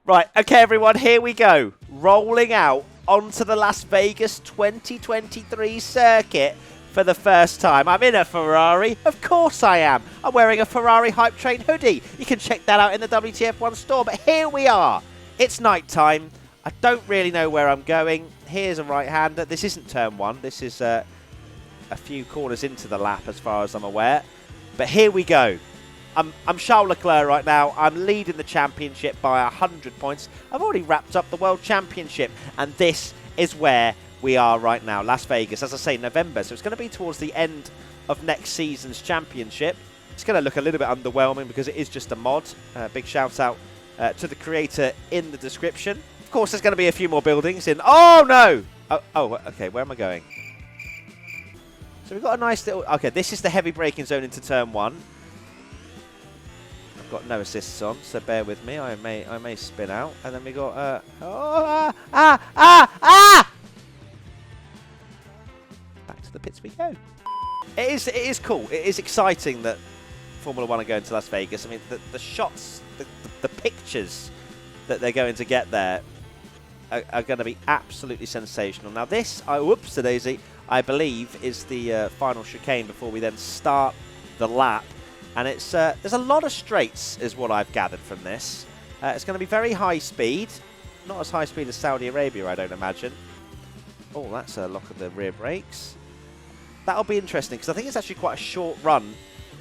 Right, okay, everyone, here we go. Rolling out onto the Las Vegas 2023 circuit for the first time. I'm in a Ferrari. Of course I am. I'm wearing a Ferrari Hype Train hoodie. You can check that out in the WTF1 store, but here we are. It's night time. I don't really know where I'm going. Here's a right-hander. This isn't turn one. This is a few corners into the lap as far as I'm aware. But here we go. I'm Charles Leclerc right now. I'm leading the championship by 100 points. I've already wrapped up the World Championship. And this is where we are right now. Las Vegas, as I say, November. So it's going to be towards the end of next season's championship. It's going to look a little bit underwhelming because it is just a mod. Big shout out to the creator in the description. Of course, there's going to be a few more buildings in... Oh, no! Oh, okay, where am I going? So we've got a nice little... Okay, this is the heavy braking zone into turn one. Got no assists on, so bear with me. I may spin out, and then we got back to the pits we go. It is cool. It is exciting that Formula One are going to Las Vegas. I mean, the shots, the pictures that they're going to get there are going to be absolutely sensational. Now this, whoops-a-daisy, I believe is the final chicane before we then start the lap. And it's there's a lot of straights, is what I've gathered from this. It's going to be very high speed. Not as high speed as Saudi Arabia, I don't imagine. Oh, that's a lock of the rear brakes. That'll be interesting, because I think it's actually quite a short run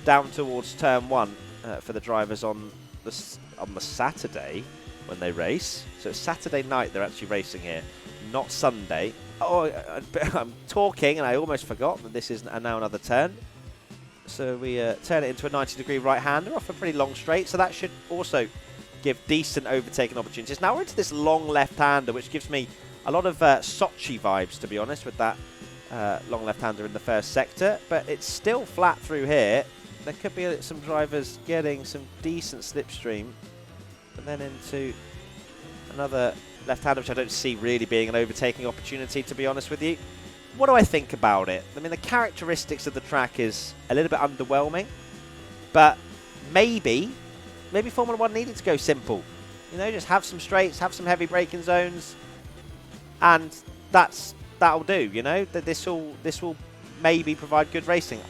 down towards turn one for the drivers on the Saturday when they race. So it's Saturday night they're actually racing here, not Sunday. Oh, I'm talking, and I almost forgot that this is now another turn. So we turn it into a 90-degree right-hander off a pretty long straight. So that should also give decent overtaking opportunities. Now we're into this long left-hander, which gives me a lot of Sochi vibes, to be honest, with that long left-hander in the first sector. But it's still flat through here. There could be some drivers getting some decent slipstream. And then into another left-hander, which I don't see really being an overtaking opportunity, to be honest with you. What do I think about it? I mean, the characteristics of the track is a little bit underwhelming, but maybe Formula One needed to go simple. You know, just have some straights, have some heavy braking zones, and that'll do. You know, this will maybe provide good racing.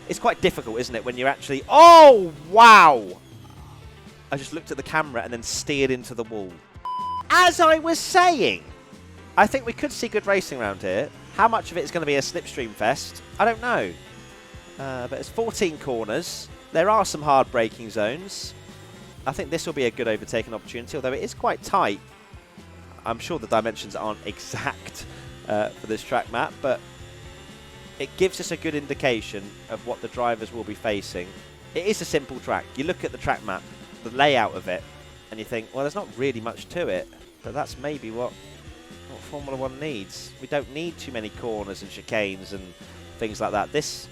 It's quite difficult, isn't it, when you're actually... Oh, wow! I just looked at the camera and then steered into the wall. As I was saying, I think we could see good racing around here. How much of it is going to be a slipstream fest? I don't know. But it's 14 corners. There are some hard braking zones. I think this will be a good overtaking opportunity, although it is quite tight. I'm sure the dimensions aren't exact for this track map, but it gives us a good indication of what the drivers will be facing. It is a simple track. You look at the track map, the layout of it, and you think, well, there's not really much to it, but that's maybe what Formula One needs. We don't need too many corners and chicanes and things like that. This,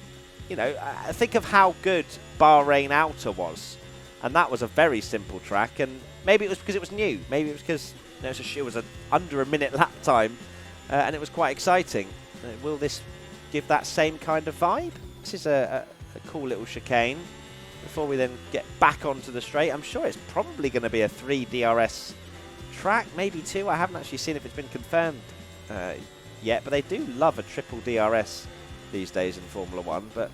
you know, think of how good Bahrain Outer was, and that was a very simple track. And maybe it was because it was new. Maybe it was because it was under a minute lap time, and it was quite exciting. Will this give that same kind of vibe? This is a cool little chicane. Before we then get back onto the straight, I'm sure it's probably going to be a 3 DRS track, maybe 2. I haven't actually seen if it's been confirmed yet, but they do love a triple DRS these days in Formula One. But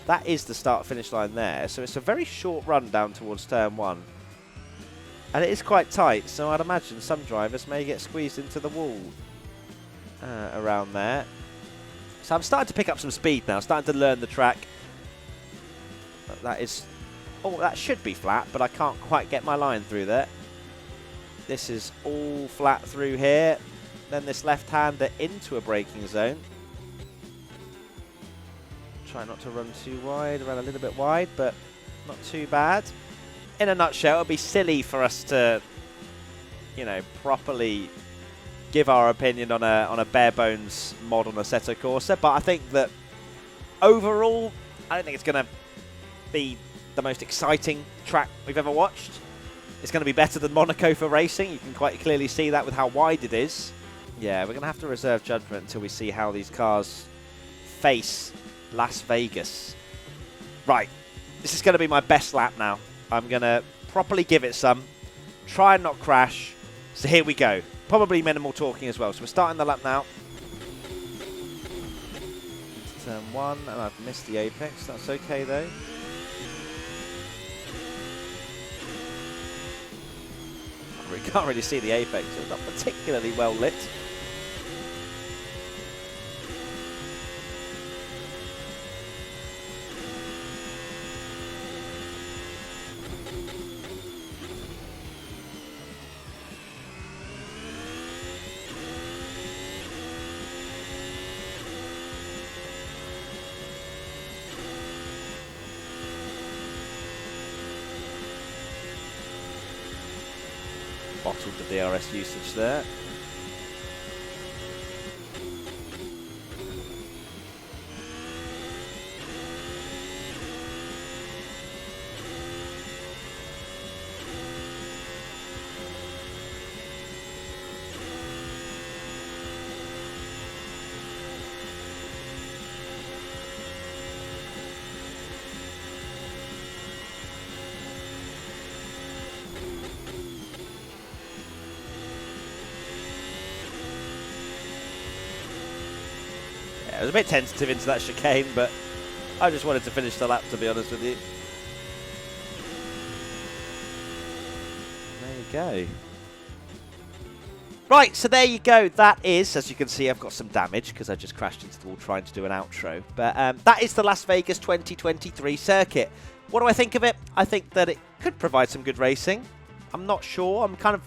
that is the start-finish line there, so it's a very short run down towards turn one, and it is quite tight, so I'd imagine some drivers may get squeezed into the wall around there. So I'm starting to pick up some speed now, starting to learn the track. That is... Oh, that should be flat, but I can't quite get my line through there. This is all flat through here. Then this left-hander into a braking zone. Try not to run too wide, run a little bit wide, but not too bad. In a nutshell, it would be silly for us to, you know, properly give our opinion on a bare bones mod on Assetto Corsa, but I think that overall, I don't think it's going to be the most exciting track we've ever watched. It's going to be better than Monaco for racing. You can quite clearly see that with how wide it is. Yeah, we're going to have to reserve judgment until we see how these cars face Las Vegas. Right, this is going to be my best lap now. I'm going to properly give it some, try and not crash, So here we go. Probably minimal talking as well. So we're starting the lap now. Turn 1, and I've missed the apex. That's okay though. I can't really see the apex. It's not particularly well lit. Bottled the DRS usage there. I was a bit tentative into that chicane, but I just wanted to finish the lap, to be honest with you. There you go. Right, so there you go. That is, as you can see, I've got some damage because I just crashed into the wall trying to do an outro. But that is the Las Vegas 2023 circuit. What do I think of it? I think that it could provide some good racing. I'm not sure. I'm kind of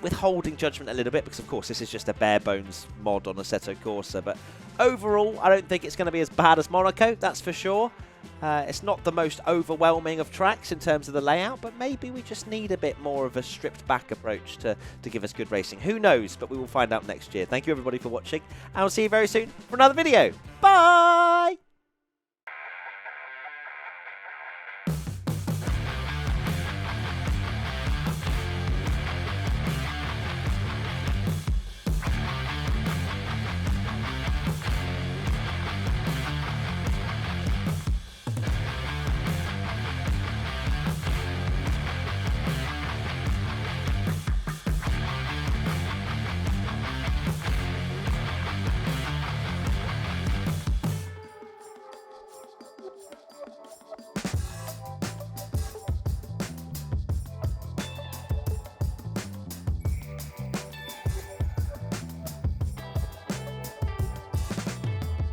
withholding judgment a little bit because, of course, this is just a bare-bones mod on Assetto Corsa. But overall, I don't think it's going to be as bad as Monaco, that's for sure. It's not the most overwhelming of tracks in terms of the layout, but maybe we just need a bit more of a stripped-back approach to give us good racing. Who knows, but we will find out next year. Thank you, everybody, for watching, and I'll see you very soon for another video. Bye!